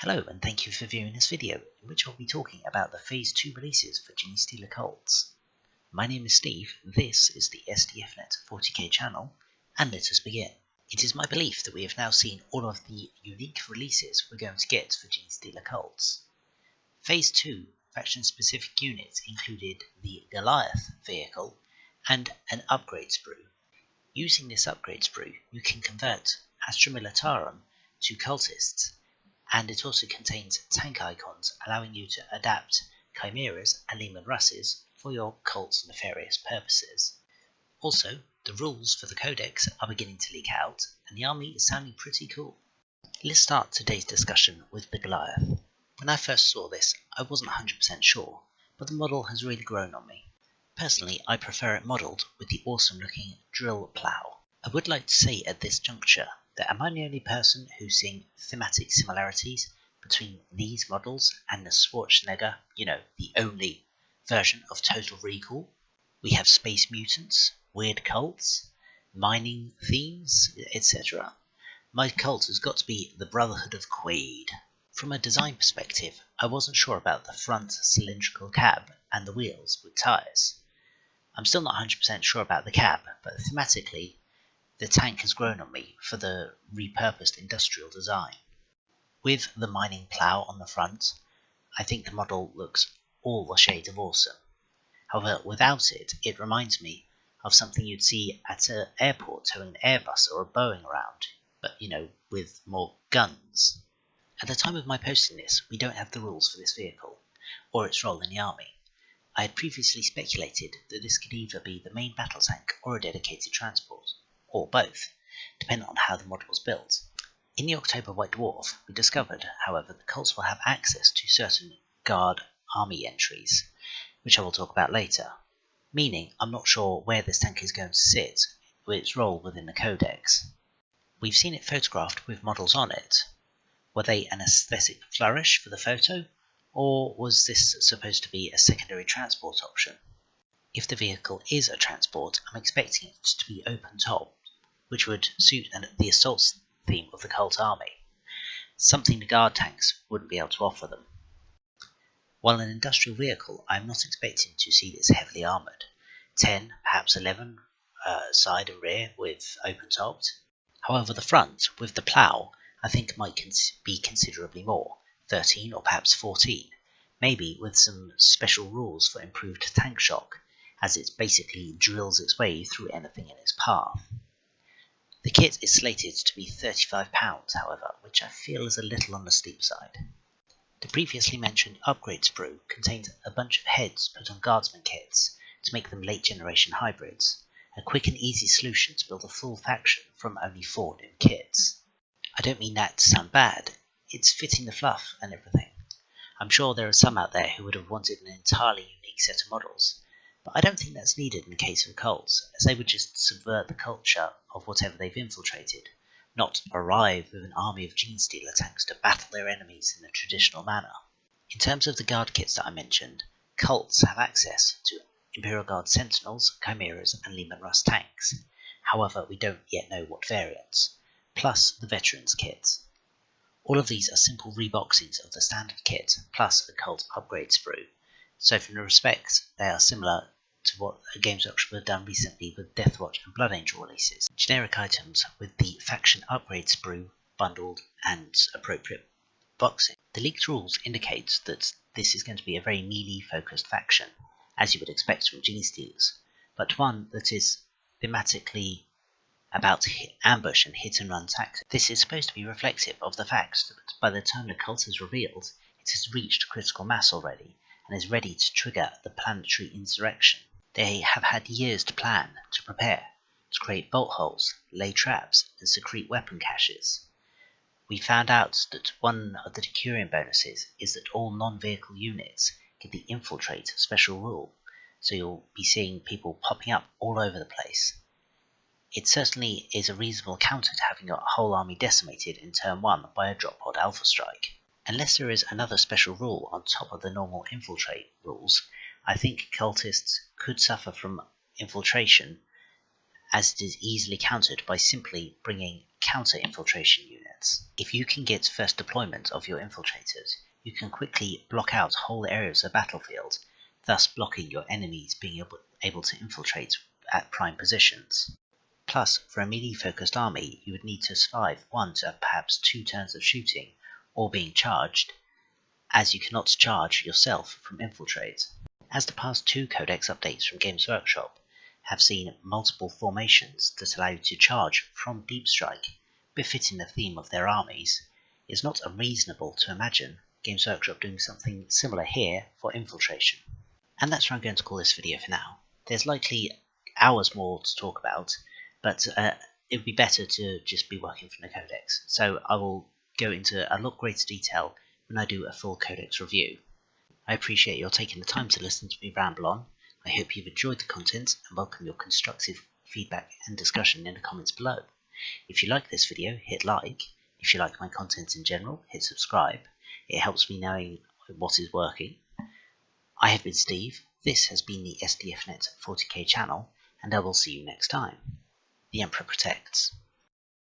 Hello and thank you for viewing this video, in which I'll be talking about the Phase 2 releases for Genestealer Cults. My name is Steve, this is the SDFnet 40k channel, and let us begin. It is my belief that we have now seen all of the unique releases we're going to get for Genestealer Cults. Phase 2 faction-specific units included the Goliath vehicle and an upgrade sprue. Using this upgrade sprue, you can convert Astra Militarum to cultists, and it also contains tank icons allowing you to adapt chimeras and Leman Russes for your cult's nefarious purposes. Also, the rules for the codex are beginning to leak out, and the army is sounding pretty cool. Let's start today's discussion with the Goliath. When I first saw this, I wasn't 100% sure, but the model has really grown on me. Personally, I prefer it modelled with the awesome looking drill plough. I would like to say at this juncture that am I the only person who's seeing thematic similarities between these models and the Schwarzenegger, the only version of Total Recall? We have space mutants, weird cults, mining themes, etc. My cult has got to be the Brotherhood of Quaid. From a design perspective, I wasn't sure about the front cylindrical cab and the wheels with tyres. I'm still not 100% sure about the cab, but thematically, the tank has grown on me for the repurposed industrial design. With the mining plough on the front, I think the model looks all the shades of awesome. However, without it, it reminds me of something you'd see at an airport towing an Airbus or a Boeing around, but with more guns. At the time of my posting this, we don't have the rules for this vehicle, or its role in the army. I had previously speculated that this could either be the main battle tank or a dedicated transport, or both, depending on how the model was built. In the October White Dwarf, we discovered, however, that cults will have access to certain Guard army entries, which I will talk about later, meaning I'm not sure where this tank is going to sit with its role within the codex. We've seen it photographed with models on it. Were they an aesthetic flourish for the photo, or was this supposed to be a secondary transport option? If the vehicle is a transport, I'm expecting it to be open top, which would suit the assault theme of the cult army, something the guard tanks wouldn't be able to offer them. While an industrial vehicle, I am not expecting to see this heavily armoured, 10, perhaps 11 side and rear with open topped. However, the front, with the plough, I think might be considerably more, 13 or perhaps 14, maybe with some special rules for improved tank shock, as it basically drills its way through anything in its path. The kit is slated to be £35, however, which I feel is a little on the steep side. The previously mentioned upgrade sprue contains a bunch of heads put on guardsman kits to make them late generation hybrids, a quick and easy solution to build a full faction from only 4 new kits. I don't mean that to sound bad, it's fitting the fluff and everything. I'm sure there are some out there who would have wanted an entirely unique set of models, but I don't think that's needed in the case of cults, as they would just subvert the culture of whatever they've infiltrated, not arrive with an army of Genestealer tanks to battle their enemies in the traditional manner. In terms of the guard kits that I mentioned, cults have access to Imperial Guard Sentinels, Chimeras and Leman Russ tanks. However, we don't yet know what variants, plus the Veterans kits. All of these are simple reboxings of the standard kit, plus a cult upgrade sprue, so from the respect they are similar to what Games Workshop have done recently with Deathwatch and Blood Angel releases. Generic items with the faction upgrade sprue bundled and appropriate boxing. The leaked rules indicate that this is going to be a very melee focused faction, as you would expect from Genestealers, but one that is thematically about ambush and hit and run tactics. This is supposed to be reflective of the fact that by the time the cult is revealed, it has reached critical mass already and is ready to trigger the planetary insurrection. They have had years to plan, to prepare, to create bolt holes, lay traps, and secrete weapon caches. We found out that one of the Decurion bonuses is that all non-vehicle units get the Infiltrate special rule, so you'll be seeing people popping up all over the place. It certainly is a reasonable counter to having your whole army decimated in turn 1 by a drop pod alpha strike. Unless there is another special rule on top of the normal infiltrate rules, I think cultists could suffer from infiltration, as it is easily countered by simply bringing counter infiltration units. Infiltrates. If you can get first deployment of your infiltrators, you can quickly block out whole areas of the battlefield, thus blocking your enemies being able to infiltrate at prime positions. Plus, for a melee-focused army, you would need to survive 1 to perhaps 2 turns of shooting or being charged, as you cannot charge yourself from infiltrate. As the past 2 codex updates from Games Workshop have seen multiple formations that allow you to charge from deep strike, befitting the theme of their armies, it's not unreasonable to imagine Games Workshop doing something similar here for infiltration. And that's where I'm going to call this video for now. There's likely hours more to talk about, but it would be better to just be working from the codex. So I will go into a lot greater detail when I do a full codex review. I appreciate your taking the time to listen to me ramble on. I hope you've enjoyed the content and welcome your constructive feedback and discussion in the comments below. If you like this video, hit like. If you like my content in general, hit subscribe. It helps me knowing what is working. I have been Steve, this has been the SDFnet 40k channel, and I will see you next time. The Emperor protects.